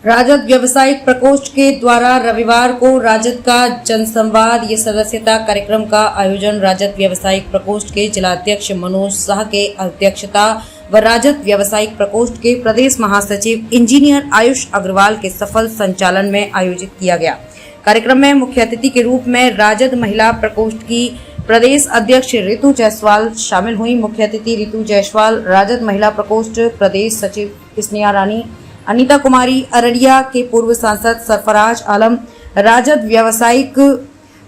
राजद व्यवसायिक प्रकोष्ठ के द्वारा रविवार को राजद का जनसंवाद ये सदस्यता कार्यक्रम का आयोजन राजद व्यवसायिक प्रकोष्ठ के जिलाध्यक्ष मनोज शाह के अध्यक्षता व राजद व्यवसायिक प्रकोष्ठ के प्रदेश महासचिव इंजीनियर आयुष अग्रवाल के सफल संचालन में आयोजित किया गया। कार्यक्रम में मुख्य अतिथि के रूप में राजद महिला प्रकोष्ठ की प्रदेश अध्यक्ष ऋतु जायसवाल शामिल हुई। मुख्य अतिथि ऋतु जायसवाल, राजद महिला प्रकोष्ठ प्रदेश सचिव स्नेहा रानी, अनीता कुमारी, अररिया के पूर्व सांसद सरफराज आलम, राजद व्यवसायिक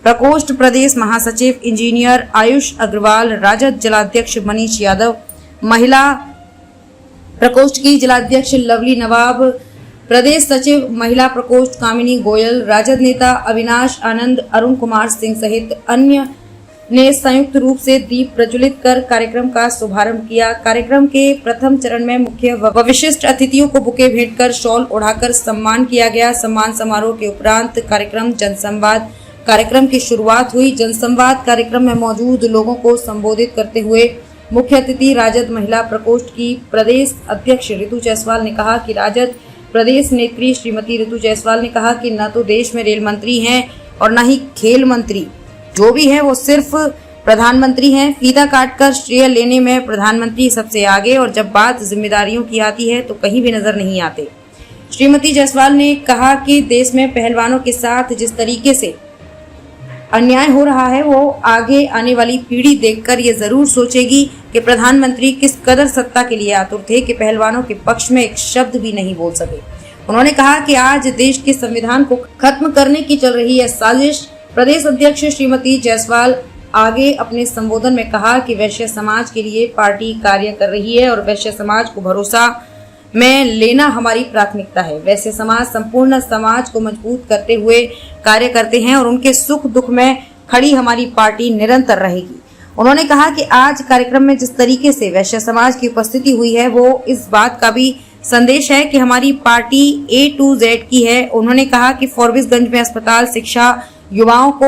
प्रकोष्ठ प्रदेश महासचिव इंजीनियर आयुष अग्रवाल, राजद जिलाध्यक्ष मनीष यादव, महिला प्रकोष्ठ की जिलाध्यक्ष लवली नवाब, प्रदेश सचिव महिला प्रकोष्ठ कामिनी गोयल, राजद नेता अविनाश आनंद, अरुण कुमार सिंह सहित अन्य ने संयुक्त रूप से दीप प्रज्वलित कर कार्यक्रम का शुभारंभ किया। कार्यक्रम के प्रथम चरण में मुख्य व विशिष्ट अतिथियों को बुके भेंट कर शॉल ओढ़ाकर सम्मान किया गया। सम्मान समारोह के उपरांत कार्यक्रम जनसंवाद कार्यक्रम की शुरुआत हुई। जनसंवाद कार्यक्रम में मौजूद लोगों को संबोधित करते हुए मुख्य अतिथि राजद महिला प्रकोष्ठ की प्रदेश अध्यक्ष ऋतु जायसवाल ने कहा कि राजद प्रदेश नेत्री श्रीमती ऋतु जायसवाल ने कहा कि न तो देश में रेल मंत्री हैं और न ही खेल मंत्री, जो भी है वो सिर्फ प्रधानमंत्री हैं। फीता काटकर श्रेय लेने में प्रधानमंत्री सबसे आगे और जब बात जिम्मेदारियों की आती है तो कहीं भी नजर नहीं आते। श्रीमती जायसवाल ने कहा कि देश में पहलवानों के साथ जिस तरीके से अन्याय हो रहा है वो आगे आने वाली पीढ़ी देखकर ये जरूर सोचेगी कि प्रधानमंत्री किस कदर सत्ता के लिए आतुर थे कि पहलवानों के पक्ष में एक शब्द भी नहीं बोल सके। उन्होंने कहा कि आज देश के संविधान को खत्म करने की चल रही है साजिश। प्रदेश अध्यक्ष श्रीमती जायसवाल आगे अपने संबोधन में कहा कि वैश्य समाज के लिए पार्टी कार्य कर रही है और वैश्य समाज को भरोसा में लेना हमारी प्राथमिकता है। वैश्य समाज संपूर्ण समाज को मजबूत करते हुए कार्य करते हैं और उनके सुख दुख में खड़ी हमारी पार्टी निरंतर रहेगी। उन्होंने कहा कि आज कार्यक्रम में जिस तरीके से वैश्य समाज की उपस्थिति हुई है वो इस बात का भी संदेश है कि हमारी पार्टी A to Z की है। उन्होंने कहा कि फॉरबिसगंज में अस्पताल, शिक्षा, युवाओं को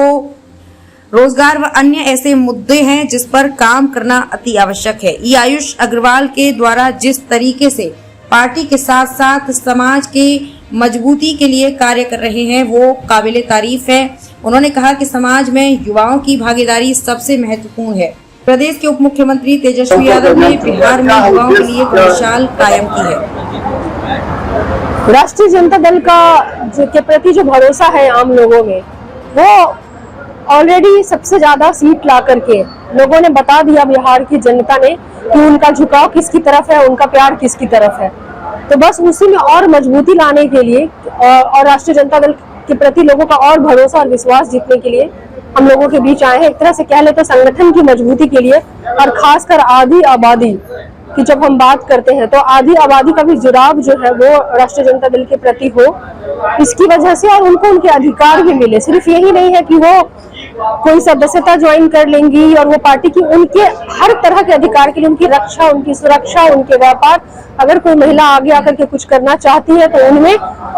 रोजगार व अन्य ऐसे मुद्दे हैं जिस पर काम करना अति आवश्यक है। ई आयुष अग्रवाल के द्वारा जिस तरीके से पार्टी के साथ साथ समाज के मजबूती के लिए कार्य कर रहे हैं वो काबिले तारीफ है। उन्होंने कहा कि समाज में युवाओं की भागीदारी सबसे महत्वपूर्ण है। प्रदेश के उप मुख्यमंत्री तेजस्वी यादव ने बिहार में युवाओं के लिए एक मिसाल कायम की है। राष्ट्रीय जनता दल के प्रति जो भरोसा है आम लोगों में, वो ऑलरेडी सबसे ज्यादा सीट ला करके लोगों ने बता दिया बिहार की जनता ने कि उनका झुकाव किसकी तरफ है, उनका प्यार किसकी तरफ है। तो बस उसी में और मजबूती लाने के लिए और राष्ट्रीय जनता दल के प्रति लोगों का और भरोसा और विश्वास जीतने के लिए हम लोगों के बीच आए हैं। एक तरह से कह ले तो संगठन की मजबूती के लिए और खासकर आधी आबादी कि जब हम बात करते हैं तो आधी आबादी का भी जुड़ाव जो है वो राष्ट्रीय जनता दल के प्रति हो, इसकी वजह से और उनको उनके अधिकार भी मिले। सिर्फ यही नहीं है कि वो कोई सदस्यता ज्वाइन कर लेंगी और वो पार्टी की उनके हर तरह के अधिकार के लिए उनकी रक्षा, उनकी सुरक्षा, उनके व्यापार, अगर कोई महिला आगे आकर के कुछ करना चाहती है तो उनमें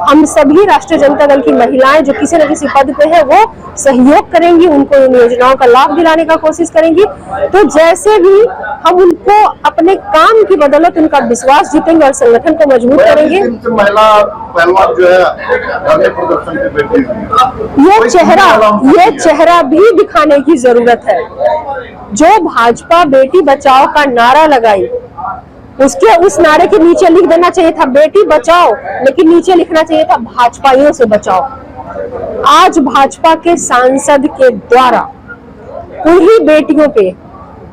हम सभी राष्ट्रीय जनता दल की महिलाएं जो किसी न किसी पद पे है वो सहयोग करेंगी, उनको इन योजनाओं का लाभ दिलाने का कोशिश करेंगी। तो जैसे भी हम उनको अपने काम की बदौलत उनका विश्वास जीतेंगे और संगठन को मजबूत करेंगे। ये चेहरा भी दिखाने की जरूरत है। जो भाजपा बेटी बचाओ का नारा लगाई, उसके उस नारे के नीचे लिख देना चाहिए था बेटी बचाओ, लेकिन नीचे लिखना चाहिए था भाजपाइयों से बचाओ। आज भाजपा के सांसद के द्वारा उन्हीं बेटियों पे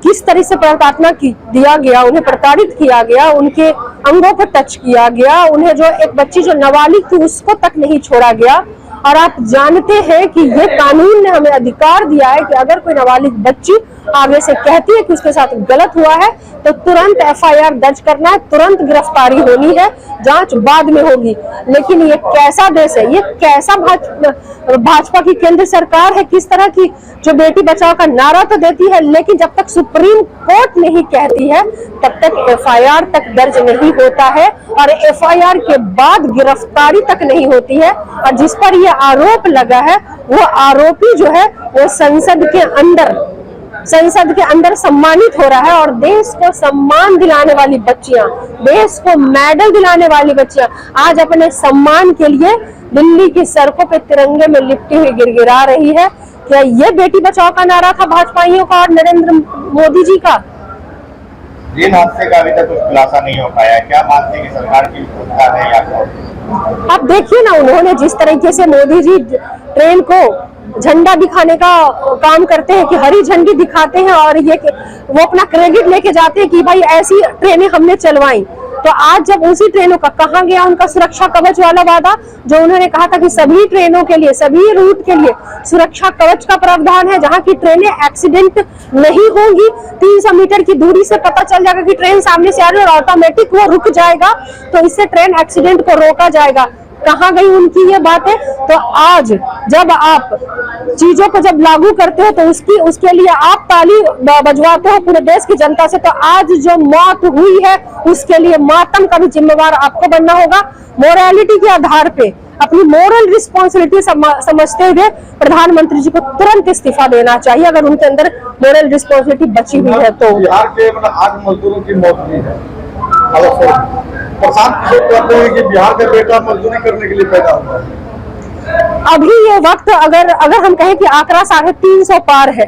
किस तरह से प्रताड़ना दिया गया, उन्हें प्रताड़ित किया गया, उनके अंगों पर टच किया गया, उन्हें जो एक बच्ची जो नाबालिग थी उसको तक नहीं छोड़ा गया। और आप जानते हैं कि ये कानून ने हमें अधिकार दिया है कि अगर कोई नाबालिग बच्ची आगे से कहती है कि उसके साथ गलत हुआ है तो तुरंत FIR दर्ज करना है, तुरंत गिरफ्तारी होनी है, जांच बाद में होगी। लेकिन ये कैसा देश है, ये कैसा भाजपा की केंद्र सरकार है, किस तरह की जो बेटी बचाओ का नारा तो देती है लेकिन जब तक सुप्रीम कोर्ट नहीं कहती है तब तक FIR तक दर्ज नहीं होता है और FIR के बाद गिरफ्तारी तक नहीं होती है। और जिस पर यह आरोप लगा है वो आरोपी जो है वो संसद के अंदर संसद के अंदर सम्मानित हो रहा है और देश को सम्मान दिलाने वाली बच्चियां, देश को मेडल दिलाने वाली बच्चियां आज अपने सम्मान के लिए दिल्ली की सड़कों पे तिरंगे में लिपटी हुई गिड़गिड़ा रही है। क्या ये बेटी बचाओ का नारा था भाजपाइयों का और नरेंद्र मोदी जी का? जिन हादसे का अभी तक कुछ खुलासा नहीं हो पाया, क्या मानते हैं कि सरकार की विफलता है या क्या? आप देखिए ना, उन्होंने जिस तरीके से मोदी जी ट्रेन को झंडा दिखाने का काम करते हैं कि हरी झंडी दिखाते हैं और ये वो अपना क्रेडिट लेके जाते हैं कि भाई ऐसी ट्रेनें हमने चलवाई, तो आज जब उसी ट्रेनों का कहाँ गया उनका सुरक्षा कवच वाला वादा, जो उन्होंने कहा था कि सभी ट्रेनों के लिए, सभी रूट के लिए सुरक्षा कवच का प्रावधान है, जहां की ट्रेनें एक्सीडेंट नहीं होंगी, 300 मीटर की दूरी से पता चल जाएगा कि ट्रेन सामने से आ रही है और ऑटोमेटिक वो रुक जाएगा, तो इससे ट्रेन एक्सीडेंट को रोका जाएगा। कहाँ गई उनकी ये बातें? तो आज जब आप चीजों को जब लागू करते हो तो उसके लिए आप ताली बजवाते हो पूरे देश की जनता से, तो आज जो मौत हुई है उसके लिए मातम का भी जिम्मेवार आपको बनना होगा। मोरालिटी के आधार पे अपनी मोरल रिस्पॉन्सिबिलिटी समझते हुए प्रधानमंत्री जी को तुरंत इस्तीफा देना चाहिए अगर उनके अंदर मोरल रिस्पॉन्सिबिलिटी बची हुई है तो। बिहार के 8 मजदूरों की मौत हुई है। प्रशांत किशोर कहते हैं कि बिहार का बेटा मजदूरी करने के लिए पैदा हुआ है। अभी ये वक्त अगर हम कहें कि आंकड़ा 350 पार है,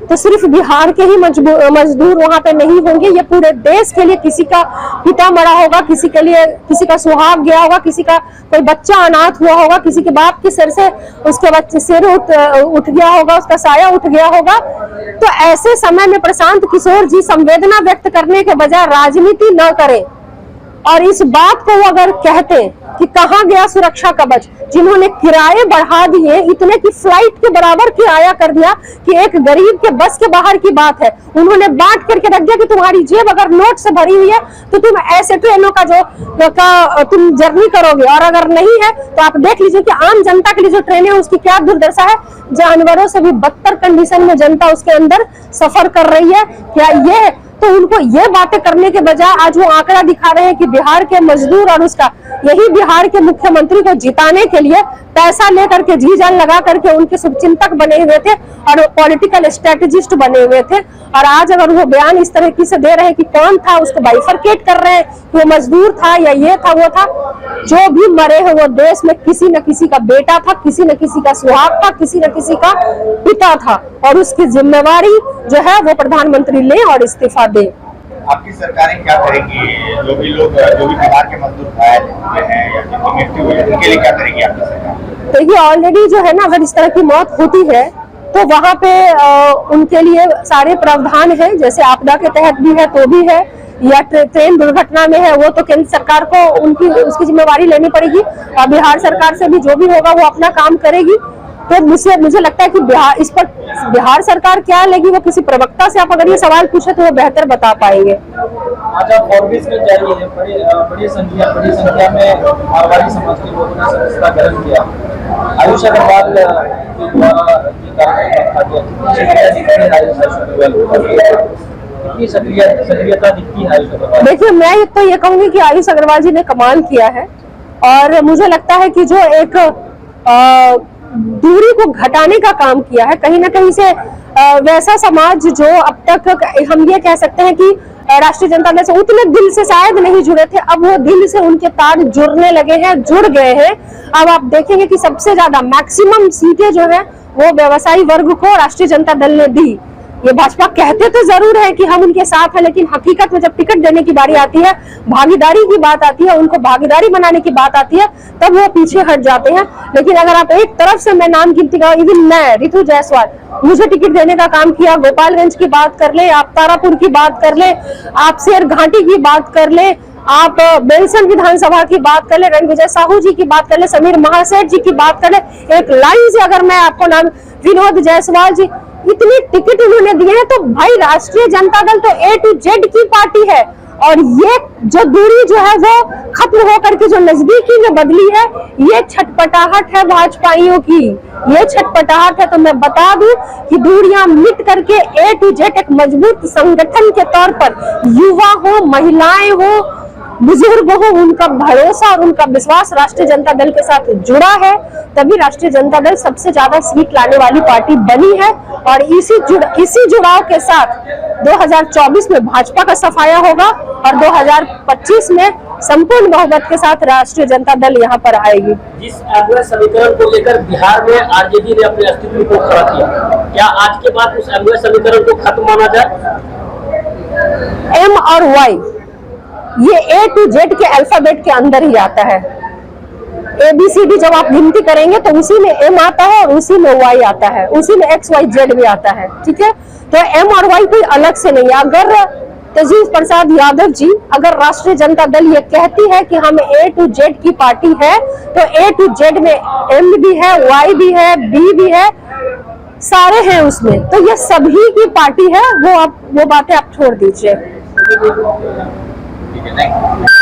तो सिर्फ बिहार के ही मजदूर वहां पे नहीं होंगे, ये पूरे देश के लिए किसी का पिता मरा होगा, किसी के लिए किसी का सुहाग गया होगा, किसी का कोई बच्चा अनाथ हुआ होगा, किसी के बाप के सिर से उसके बच्चे सिर उठ गया होगा, उसका साया उठ गया होगा। तो ऐसे समय में प्रशांत किशोर जी संवेदना व्यक्त करने के बजाय राजनीति न करें और इस बात को वो अगर कहते कि कहाँ गया सुरक्षा कवच, जिन्होंने किराए बढ़ा दिए, इतने की फ्लाइट के बराबर किराया कर दिया कि एक गरीब के बस के बाहर की बात है, उन्होंने बांट करके रख दिया कि तुम्हारी जेब अगर नोट से भरी हुई है तो तुम ऐसे ट्रेनों का तुम जर्नी करोगे, और अगर नहीं है तो आप देख लीजिए कि आम जनता के लिए जो ट्रेन है उसकी क्या दुर्दशा है। जानवरों से भी बदतर कंडीशन में जनता उसके अंदर सफर कर रही है। क्या ये तो उनको ये बातें करने के बजाय आज वो आंकड़ा दिखा रहे हैं कि बिहार के मजदूर और उसका यही बिहार के मुख्यमंत्री को जिताने के लिए पैसा लेकर के जी जान लगा करके उनके शुभचिंतक बने हुए थे और पॉलिटिकल स्ट्रेटेजिस्ट बने हुए थे। और आज अगर वो बयान इस तरीके से दे रहे हैं कि कौन था, उसको बाइफरकेट कर रहे हैं कि वो मजदूर था या ये था वो था, जो भी मरे हैं वो देश में किसी न किसी का बेटा था, किसी न किसी का सुहाग था, किसी न किसी का पिता था, और उसकी जिम्मेवारी जो है वो प्रधानमंत्री ले और इस्तीफा दे। आपकी सरकारें क्या करेगी? जो भी बिहार के मजदूर घायल हैं या जिनकी मृत्यु हुई है उनके लिए क्या करेगी आपकी सरकार? तो ये ऑलरेडी जो है ना, अगर इस तरह की मौत होती है तो वहाँ पे उनके लिए सारे प्रावधान है, जैसे आपदा के तहत भी है तो भी है, या ट्रेन दुर्घटना में है वो तो केंद्र सरकार को उसकी जिम्मेवारी लेनी पड़ेगी, और बिहार सरकार से भी जो भी होगा वो अपना काम करेगी। तो मुझे लगता है कि इस पर बिहार सरकार क्या लेगी, वो किसी प्रवक्ता से आप अगर ये सवाल पूछे तो वो बेहतर बता पाएंगे। आज आप ऑर्बिस में जाइए, बड़ी संख्या में मारवाड़ी समाज के लोगों ने सदस्यता ग्रहण किया। आयुष अग्रवाल के द्वारा कितनी सक्रियता दिखती है आयुष अग्रवाल? देखिए, मैं तो ये कहूंगी कि आयुष अग्रवाल जी ने कमाल किया है, और मुझे लगता है कि जो एक दूरी को घटाने का काम किया है, कहीं ना कहीं से वैसा समाज जो अब तक हम ये कह सकते हैं कि राष्ट्रीय जनता दल से उतने दिल से शायद नहीं जुड़े थे, अब वो दिल से उनके तार जुड़ने लगे हैं, जुड़ गए हैं। अब आप देखेंगे कि सबसे ज्यादा मैक्सिमम सीटें जो है वो व्यवसायी वर्ग को राष्ट्रीय जनता दल ने दी। ये भाजपा कहते तो जरूर है कि हम उनके साथ हैं, लेकिन हकीकत में जब टिकट देने की बारी आती है, भागीदारी की बात आती है, उनको भागीदारी बनाने की बात आती है, तब वो पीछे हट जाते हैं। लेकिन अगर आप एक तरफ से मैं नाम गिनती करूं, इवन मैं रितु जायसवाल, मुझे टिकट देने का काम किया, गोपालगंज की बात कर ले, आप तारापुर की बात कर ले, आप शेर घाटी की बात कर ले, आप बेलसन विधानसभा की बात कर ले, रणविजय साहू जी की बात कर ले, समीर महासेठ जी की बात कर ले, एक लाइन से अगर मैं आपको नाम, विनोद जायसवाल जी, इतनी टिकट उन्होंने दिए हैं। तो भाई राष्ट्रीय जनता दल तो A to Z की पार्टी है, और ये जो दूरी जो है वो खत्म होकर के जो नजदीकी में बदली है, ये छटपटाहट है भाजपाइयों की, ये छटपटाहट है। तो मैं बता दूं कि दूरियां मिट करके A to Z एक मजबूत संगठन के तौर पर युवा हो, महिलाएं हो, बुजुर्ग हो, उनका भरोसा और उनका विश्वास राष्ट्रीय जनता दल के साथ जुड़ा है, तभी राष्ट्रीय जनता दल सबसे ज्यादा सीट लाने वाली पार्टी बनी है। और इसी जुड़ाव के साथ 2024 में भाजपा का सफाया होगा और 2025 में संपूर्ण बहुमत के साथ राष्ट्रीय जनता दल यहाँ पर आएगी। जिस एमओएस समीकरण को लेकर बिहार में आरजेडी ने अपने अस्तित्व को खड़ा किया, क्या आज के बाद उस एमओएस समीकरण को खत्म माना जाए? एम और वाई ये ए टू जेड के अल्फाबेट के अंदर ही आता है। ABCD जब आप गिनती करेंगे तो उसी में M आता है और उसी में Y आता है, उसी में XYZ भी आता है। ठीक है, तो M और Y कोई अलग से नहीं है। अगर तेजस्वी प्रसाद यादव जी, अगर राष्ट्रीय जनता दल ये कहती है कि हम A to Z की पार्टी है, तो A to Z में M भी है, Y भी है, B भी है, सारे हैं उसमें, तो ये सभी की पार्टी है। वो बातें आप छोड़ दीजिए। ठीक है, थैंक यू।